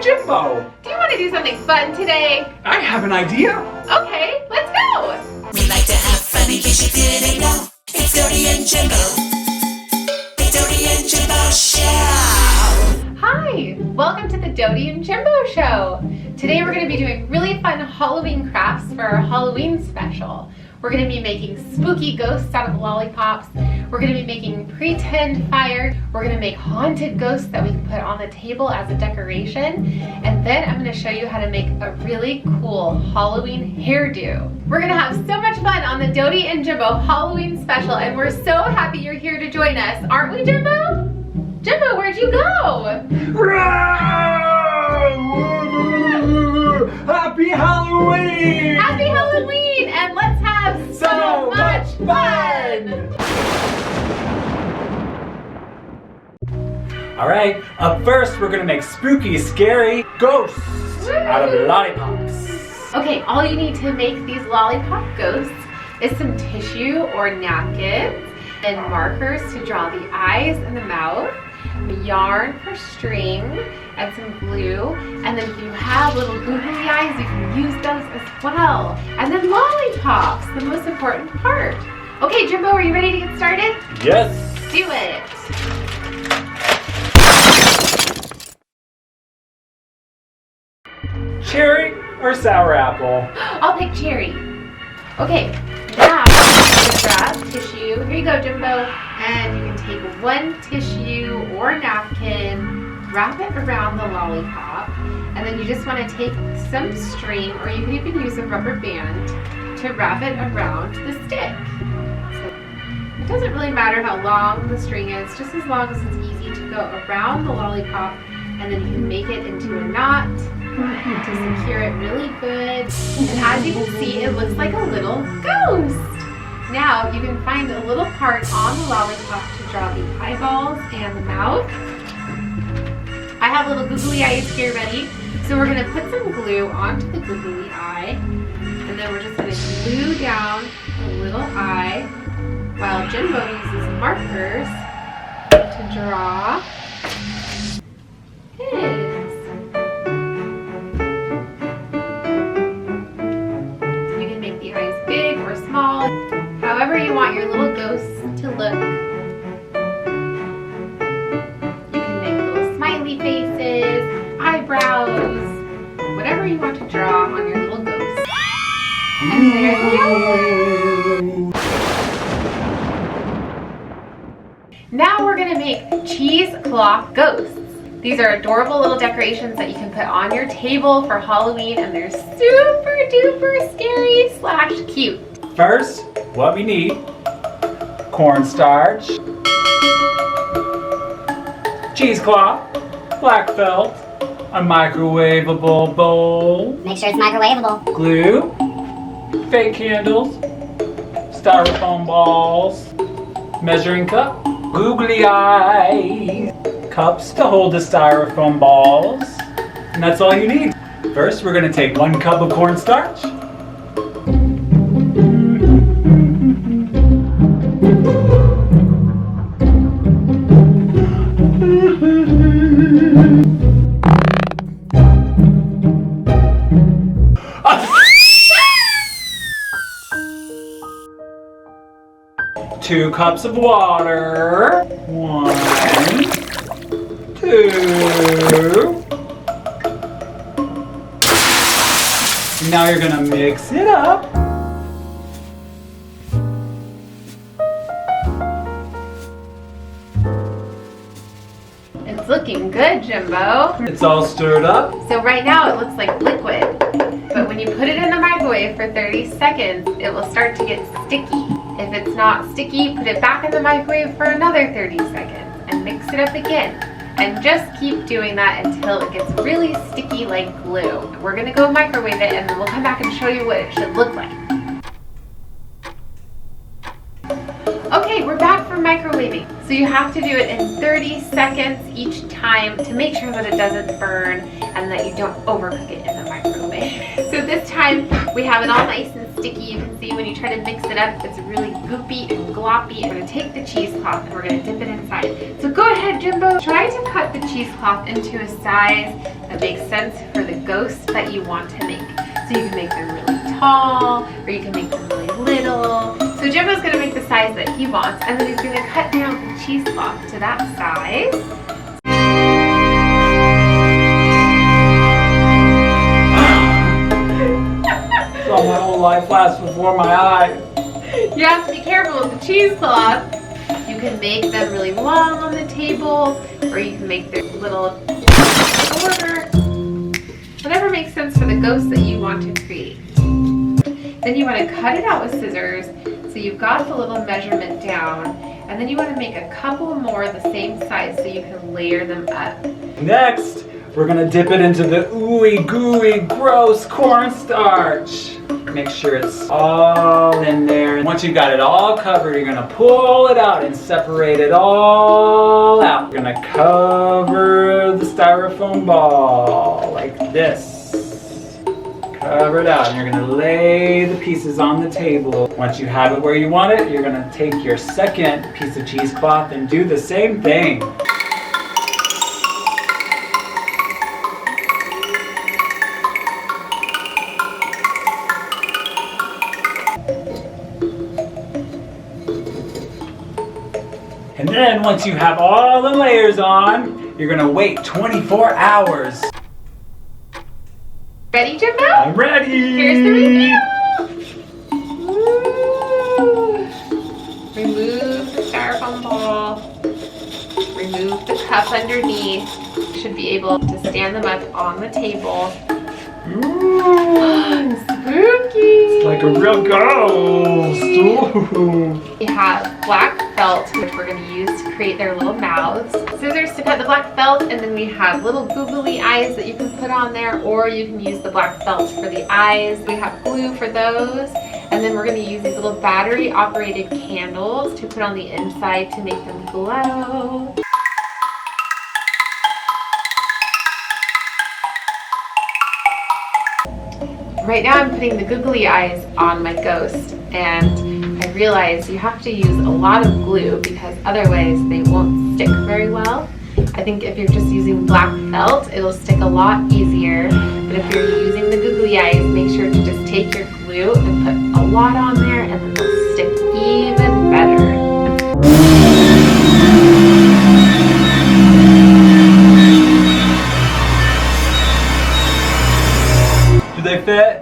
Jimbo. Do you want to do something fun today? I have an idea. Okay, let's go. We like to have fun in case you didn't know. It's Dodie and Jimbo. The Dodie and Jimbo Show. Hi, welcome to the Dodie and Jimbo Show. Today we're going to be doing really fun Halloween crafts for our Halloween special. We're going to be making spooky ghosts out of lollipops. We're going to be making pretend fire. We're going to make haunted ghosts that we can put on the table as a decoration. And then I'm going to show you how to make a really cool Halloween hairdo. We're going to have so much fun on the Dodie and Jimbo Halloween special, and we're so happy you're here to join us. Aren't we, Jimbo? Jimbo, where'd you go? Happy Halloween! Happy Halloween! And let's have so much fun! All right, up first we're gonna make spooky, scary ghosts out of lollipops. Okay, all you need to make these lollipop ghosts is some tissue or napkins and markers to draw the eyes and the mouth, yarn for string, and some glue. And then if you have little googly eyes, you can use those as well. And then lollipops, the most important part. Okay, Jimbo, are you ready to get started? Yes. Do it. Cherry or sour apple? I'll pick cherry. Okay, now you grab tissue. Here you go, Jimbo. And you can take one tissue or napkin, wrap it around the lollipop, and then you just want to take some string, or you can even use a rubber band to wrap it around the stick. So it doesn't really matter how long the string is, just as long as it's easy to go around the lollipop, and then you can make it into a knot to secure it really good. And as you can see, it looks like a little ghost. Now you can find a little part on the lollipop to draw the eyeballs and the mouth. I have little googly eyes here ready. So we're going to put some glue onto the googly eye. And then we're just going to glue down a little eye while Jimbo uses markers to draw his. Small, however you want your little ghosts to look. You can make little smiley faces, eyebrows, whatever you want to draw on your little ghost. And there they are. Now we're going to make cheesecloth ghosts. These are adorable little decorations that you can put on your table for Halloween, and they're super duper scary / cute. First, what we need: cornstarch, cheesecloth, black felt, a microwavable bowl, make sure it's microwavable, glue, fake candles, styrofoam balls, measuring cup, googly eyes, cups to hold the styrofoam balls, and that's all you need. First, we're going to take 1 cup of cornstarch, 2 cups of water, 1, 2. Now you're gonna mix it up. It's looking good, Jimbo. It's all stirred up. So right now it looks like liquid, but when you put it in the microwave for 30 seconds, it will start to get sticky. If it's not sticky, put it back in the microwave for another 30 seconds and mix it up again. And just keep doing that until it gets really sticky like glue. We're gonna go microwave it, and then we'll come back and show you what it should look like. Okay, we're back from microwaving. So you have to do it in 30 seconds each time to make sure that it doesn't burn and that you don't overcook it in the microwave. So this time we have it all nice and sticky. You can see when you try to mix it up, it's really goopy and gloppy. I'm gonna take the cheesecloth and we're gonna dip it inside. So go ahead, Jimbo. Try to cut the cheesecloth into a size that makes sense for the ghost that you want to make. So you can make them really tall, or you can make them really little. So Jimbo's going to make the size that he wants, and then he's going to cut down the cheesecloth to that size. So my whole life flashed before my eyes. You have to be careful with the cheesecloth. You can make them really long on the table, or you can make them little shorter. Whatever makes sense for the ghost that you want to create. Then you want to cut it out with scissors, so you've got the little measurement down, and then you want to make a couple more the same size so you can layer them up. Next, we're gonna dip it into the ooey gooey gross cornstarch. Make sure it's all in there. Once you've got it all covered, you're gonna pull it out and separate it all out. You're gonna cover the styrofoam ball like this. Cover it out, and you're gonna lay the pieces on the table. Once you have it where you want it, you're gonna take your second piece of cheesecloth and do the same thing. And then once you have all the layers on, you're gonna wait 24 hours. Ready, Jimbo? I'm ready! Here's the review! Remove the styrofoam ball. Remove the cup underneath. You should be able to stand them up on the table. Ooh, Spooky! it's like a real ghost. Ooh. We have black felt, which we're going to use to create their little mouths. Scissors to cut the black felt, and then we have little googly eyes that you can put on there, or you can use the black felt for the eyes. We have glue for those, and then we're going to use these little battery operated candles to put on the inside to make them glow. Right now I'm putting the googly eyes on my ghost, and I realize you have to use a lot of glue because otherwise they won't stick very well. I think if you're just using black felt, it'll stick a lot easier, but if you're using the googly eyes, make sure to just take your glue and put a lot on there, and then they'll stick even better. Do they fit?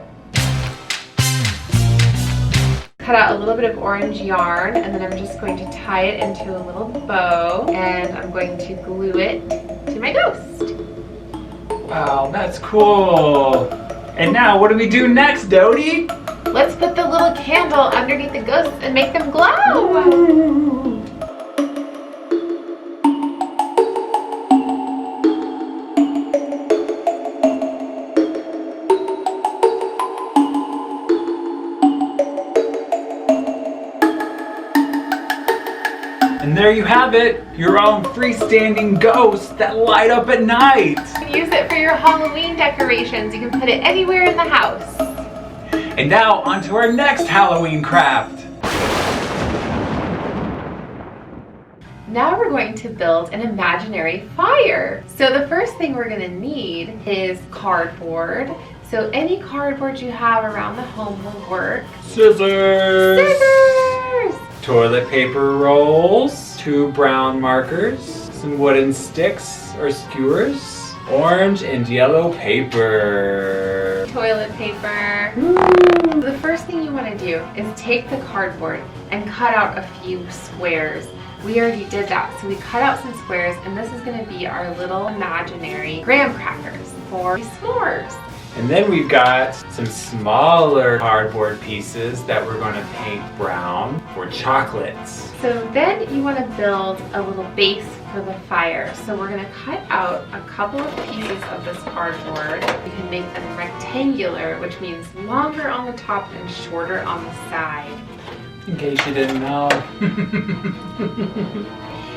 Cut out a little bit of orange yarn, and then I'm just going to tie it into a little bow, and I'm going to glue it to my ghost. Wow, that's cool. And now what do we do next, Dodie? Let's put the little candle underneath the ghosts and make them glow. Ooh. And there you have it, your own freestanding ghosts that light up at night. You can use it for your Halloween decorations. You can put it anywhere in the house. And now on to our next Halloween craft. Now we're going to build an imaginary fire. So the first thing we're going to need is cardboard. So any cardboard you have around the home will work. Scissors. Scissors! Toilet paper rolls, 2 brown markers, some wooden sticks or skewers, orange and yellow paper. Toilet paper. The first thing you want to do is take the cardboard and cut out a few squares. We already did that, so we cut out some squares, and this is going to be our little imaginary graham crackers for s'mores. And then we've got some smaller cardboard pieces that we're going to paint brown for chocolates. So then you want to build a little base for the fire. So we're going to cut out a couple of pieces of this cardboard. You can make them rectangular, which means longer on the top and shorter on the side. In case you didn't know.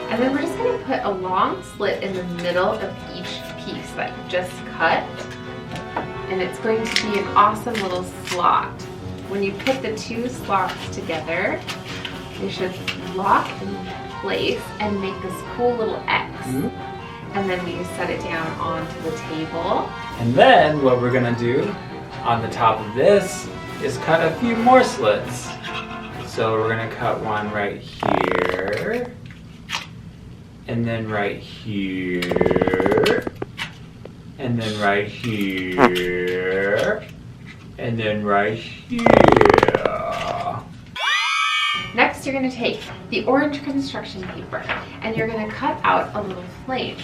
And then we're just going to put a long slit in the middle of each piece that you just cut. And it's going to be an awesome little slot. When you put the 2 slots together, they should lock in place and make this cool little X. And then we set it down onto the table. And then what we're gonna do on the top of this is cut a few more slits. So we're gonna cut one right here, and then right here, and then right here, and then right here. Next, you're going to take the orange construction paper and you're going to cut out a little flame.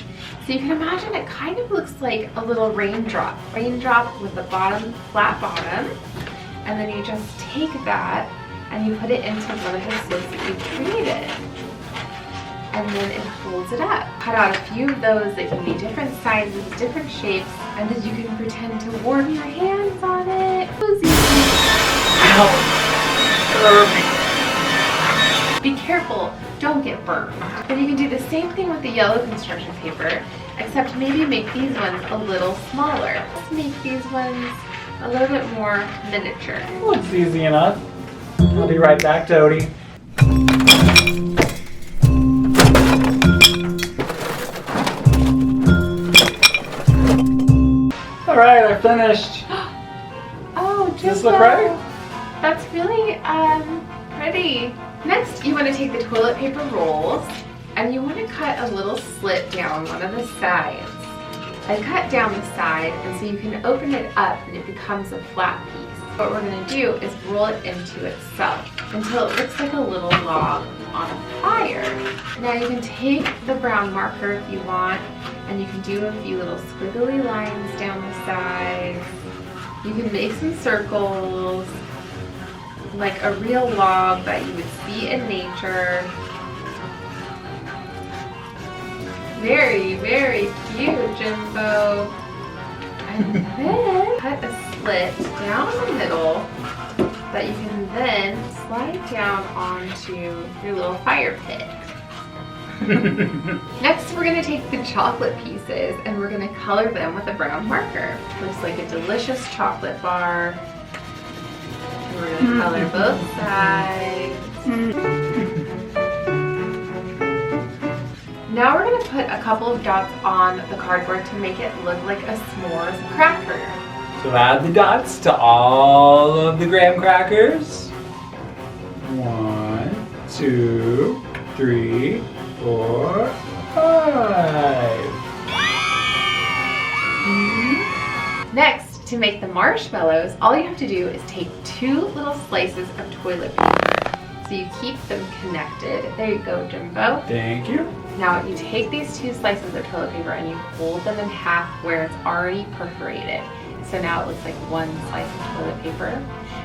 So you can imagine it kind of looks like a little raindrop with a bottom, flat bottom. And then you just take that and you put it into one of the slits that you created. And then it holds it up. Cut out a few of those that can be different sizes, different shapes, and then you can pretend to warm your hands on it. Cozy. Ow! Be careful, don't get burned. Then you can do the same thing with the yellow construction paper, except maybe make these ones a little smaller. Let's make these ones a little bit more miniature. Looks easy enough. I'll be right back, Dodie. Alright, I finished. Oh, Does this look right? That's really pretty. Next, you want to take the toilet paper rolls and you want to cut a little slit down one of the sides. I cut down the side and so you can open it up and it becomes a flat piece. What we're going to do is roll it into itself until it looks like a little log on a fire. Now you can take the brown marker if you want and you can do a few little squiggly lines down the sides. You can make some circles like a real log that you would see in nature. Very, very cute, Jimbo. And then cut a slit down the middle that you can then slide down onto your little fire pit. Next, we're going to take the chocolate pieces and we're going to color them with a brown marker. Looks like a delicious chocolate bar. And we're going to color both sides. Now we're going to put a couple of dots on the cardboard to make it look like a s'mores cracker. So add the dots to all of the graham crackers. 1, 2, 3, 4, 5. Next, to make the marshmallows, all you have to do is take 2 little slices of toilet paper. So you keep them connected. There you go, Jimbo. Thank you. Now you take these 2 slices of toilet paper and you fold them in half where it's already perforated. So now it looks like 1 slice of toilet paper.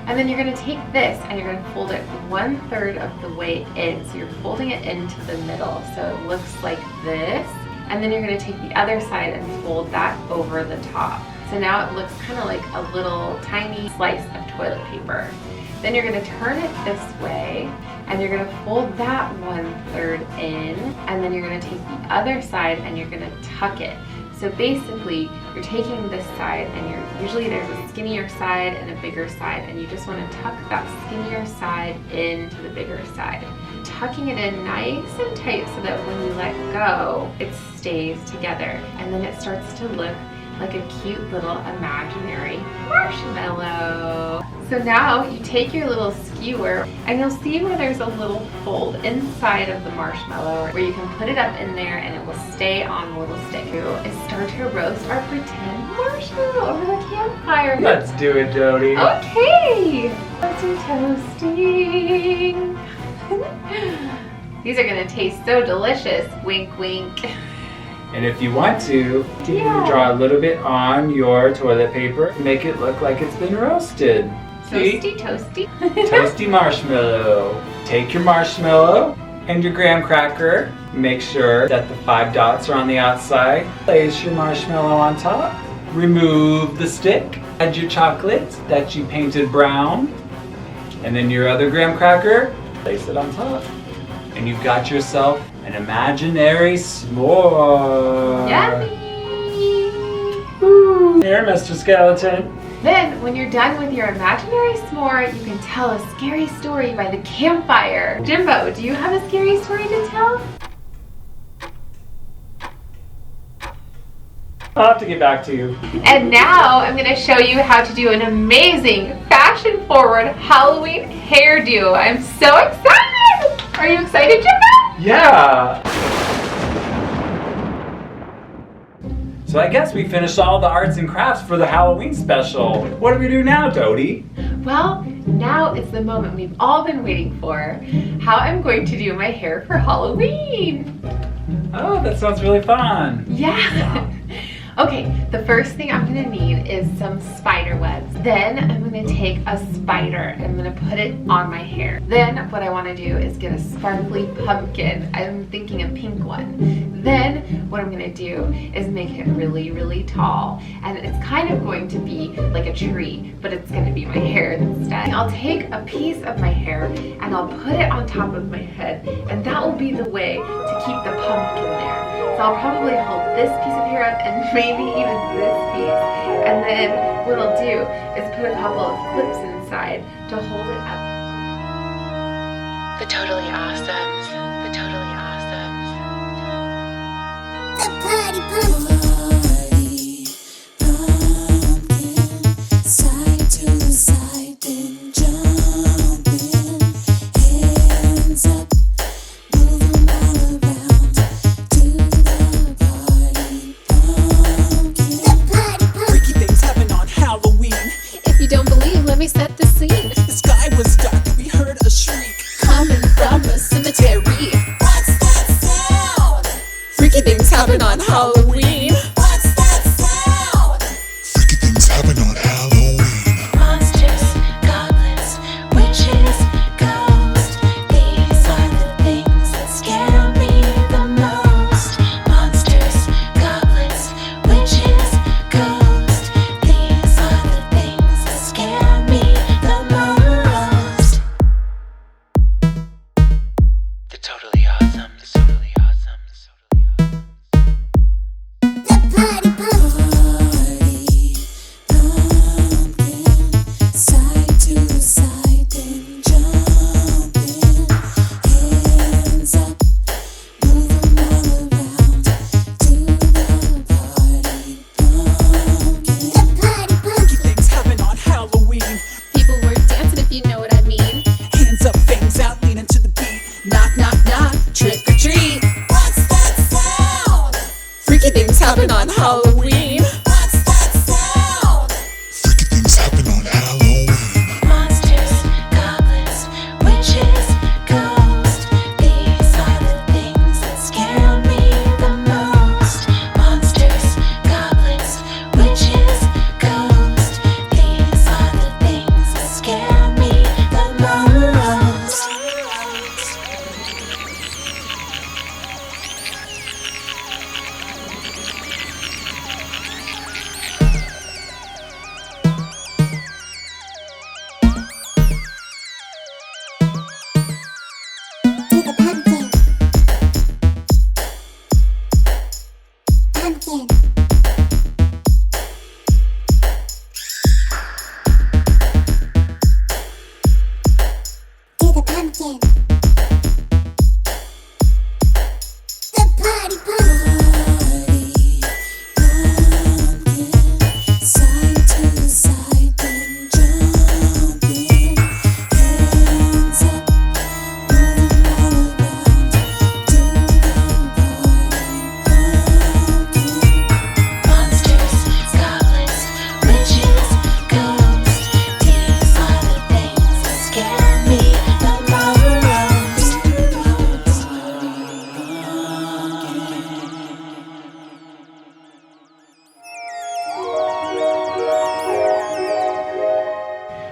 And then you're going to take this and you're going to fold it 1/3 of the way in. So you're folding it into the middle. So it looks like this. And then you're going to take the other side and fold that over the top. So now it looks kind of like a little tiny slice of toilet paper. Then you're going to turn it this way and you're going to fold that 1/3 in, and then you're going to take the other side and you're going to tuck it. So basically, you're taking this side and usually there's a skinnier side and a bigger side, and you just want to tuck that skinnier side into the bigger side. Tucking it in nice and tight so that when you let go, it stays together. And then it starts to look like a cute little imaginary marshmallow. So now you take your little skewer and you'll see where there's a little fold inside of the marshmallow where you can put it up in there and it will stay on the little stick. Is start to roast our pretend marshmallow over the campfire. Let's do it, Dodie. Okay, let's do toasting. These are gonna taste so delicious. Wink, wink. And if you want to, you can draw a little bit on your toilet paper. Make it look like it's been roasted. See? Toasty, toasty. Toasty marshmallow. Take your marshmallow and your graham cracker. Make sure that the 5 dots are on the outside. Place your marshmallow on top. Remove the stick. Add your chocolate that you painted brown. And then your other graham cracker. Place it on top. And you've got yourself an imaginary s'more. Yummy! Woo. Here, Mr. Skeleton. Then, when you're done with your imaginary s'more, you can tell a scary story by the campfire. Jimbo, do you have a scary story to tell? I'll have to get back to you. And now I'm going to show you how to do an amazing fashion-forward Halloween hairdo. I'm so excited! Are you excited, Jimbo? Yeah! So I guess we finished all the arts and crafts for the Halloween special. What do we do now, Dodie? Well, now is the moment we've all been waiting for. How I'm going to do my hair for Halloween. Oh, that sounds really fun. Yeah. Okay, the first thing I'm gonna need is some spider webs. Then I'm gonna take a spider and I'm gonna put it on my hair. Then what I wanna do is get a sparkly pumpkin. I'm thinking a pink one. Then what I'm gonna do is make it really, really tall. And it's kind of going to be like a tree, but it's gonna be my hair instead. I'll take a piece of my hair and I'll put it on top of my head. And that will be the way to keep the pumpkin there. So I'll probably hold this piece of hair up and maybe even this piece. And then what I'll do is put a couple of clips inside to hold it up. The Totally Awesomes. The Totally Awesomes. The party pumpkin, side to side, then jumping, hands up, move 'em all around to the party pumpkin. The party pumpkin. Freaky things happen on Halloween. If you don't believe, let me set the scene. The sky was dark and we heard a shriek Coming from a cemetery. What's that sound? Freaky things happen on Halloween. What's that sound? Freaky things happen on Halloween. Monsters, goblins, witches, ghosts. These are the things that scare me the most. Monsters, goblins, witches, ghosts. These are the things that scare me the most. The Totally Awesome. The Totally Awesome. The Totally Awesome. The party pumpkin, side to side, then jumping, hands up, move 'em all around to the party pumpkin. The party Freaky pumpkin. things happen on Halloween. People were dancing, if you know what I mean. Hands up, fangs out, leaning to the beat. Knock, knock, knock, trick or treat. What's that sound? Freaky things happen on Halloween. What's that sound? Freaky things happen on Halloween. Monsters, goblins, witches, ghosts. These are the things that scare me the most. Monsters, goblins, witches, ghosts. These are the things that scare me the most. Do the pumpkin. Pumpkin. Do the pumpkin. The party pumpkin. Side to side, then jumping, hands up. Monsters, goblins, witches, ghosts. These are the things that scare me the most.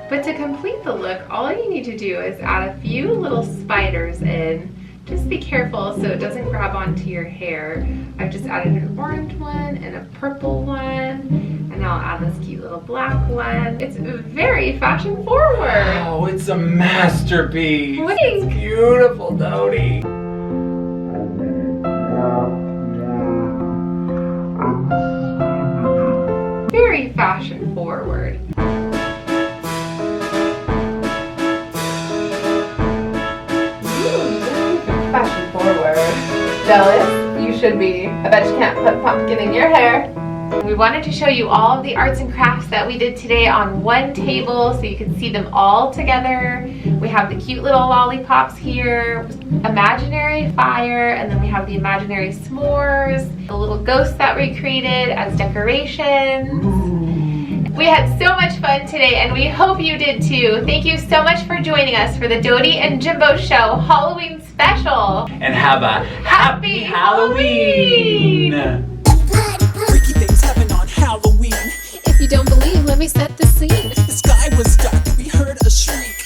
But to complete the look, all you need to do is add a few little spiders in. Just be careful so it doesn't grab onto your hair. I've just added an orange one and a purple one, and now I'll add this cute little black one. It's very fashion forward. Oh, it's a masterpiece. Thanks. Beautiful, Dodie. Very fashion forward. Fashion forward. Jealous? You should be. I bet you can't put pumpkin in your hair. We wanted to show you all of the arts and crafts that we did today on one table so you can see them all together. We have the cute little lollipops here, imaginary fire, and then we have the imaginary s'mores, the little ghosts that we created as decorations. We had so much fun today and we hope you did too. Thank you so much for joining us for the Dodie and Jimbo Show Halloween special. And have a happy Halloween! Freaky things happen on Halloween. If you don't believe, let me set the scene. The sky was dark, we heard a shriek.